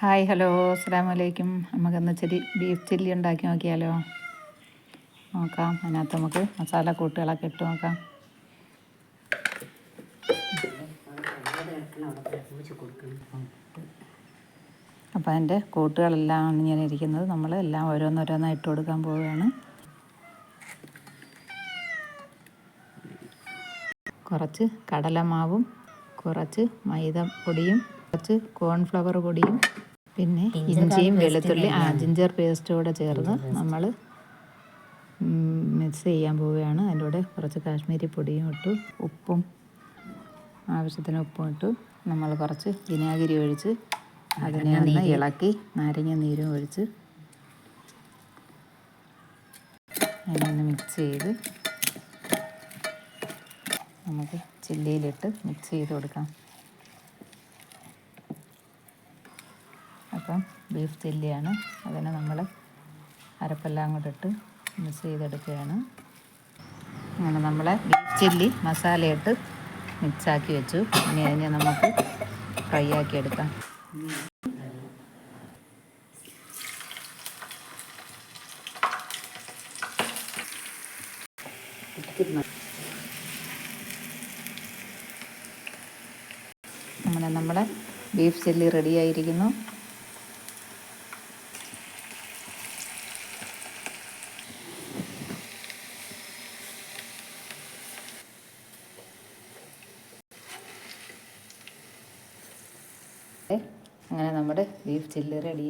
Hi hello അസ്സലാമു അലൈക്കും. നമുക്കിന്ന് ഇച്ചിരി ബീഫ് ചില്ലി ഉണ്ടാക്കി നോക്കിയാലോ? നോക്കാം. അതിനകത്ത് നമുക്ക് മസാല കൂട്ടുകളൊക്കെ ഇട്ട് നോക്കാം. അപ്പോൾ അതിൻ്റെ കൂട്ടുകളെല്ലാം ഇങ്ങനെ ഇരിക്കുന്നത് നമ്മൾ എല്ലാം ഓരോന്നോരോന്നായി ഇട്ട് കൊടുക്കാൻ പോവുകയാണ്. കുറച്ച് കടലമാവും, കുറച്ച് മൈദപ്പൊടിയും, കുറച്ച് കോൺഫ്ലവർ പൊടിയും, പിന്നെ ഇഞ്ചിയും വെളുത്തുള്ളി ജിഞ്ചർ പേസ്റ്റ് കൂടെ ചേർന്ന് നമ്മൾ മിക്സ് ചെയ്യാൻ പോവുകയാണ്. അതിൻ്റെ കൂടെ കുറച്ച് കാശ്മീരി പൊടിയും ഇട്ടു, ഉപ്പും ആവശ്യത്തിന് ഉപ്പും ഇട്ടു. നമ്മൾ കുറച്ച് വിനാഗിരി ഒഴിച്ച് അതിനെ ഒന്ന് ഇളക്കി നാരങ്ങ നീരും ഒഴിച്ച് അതിനൊന്ന് മിക്സ് ചെയ്ത് നമുക്ക് ചില്ലിയിലിട്ട് മിക്സ് ചെയ്ത് കൊടുക്കാം. അപ്പം ബീഫ് ചില്ലിയാണ്. അതിനെ നമ്മൾ അരപ്പെല്ലാം കൂടെ ഇട്ട് മിക്സ് ചെയ്തെടുക്കുകയാണ്. അങ്ങനെ നമ്മൾ ബീഫ് ചില്ലി മസാലയിട്ട് മിക്സാക്കി വെച്ചു. ഇനി അതിനെ നമുക്ക് ഫ്രൈ ആക്കി എടുക്കാം. അങ്ങനെ നമ്മുടെ ബീഫ് ചില്ലി റെഡിയായിരിക്കുന്നു. അങ്ങനെ നമ്മുടെ ബീഫ് ചില്ലി റെഡി.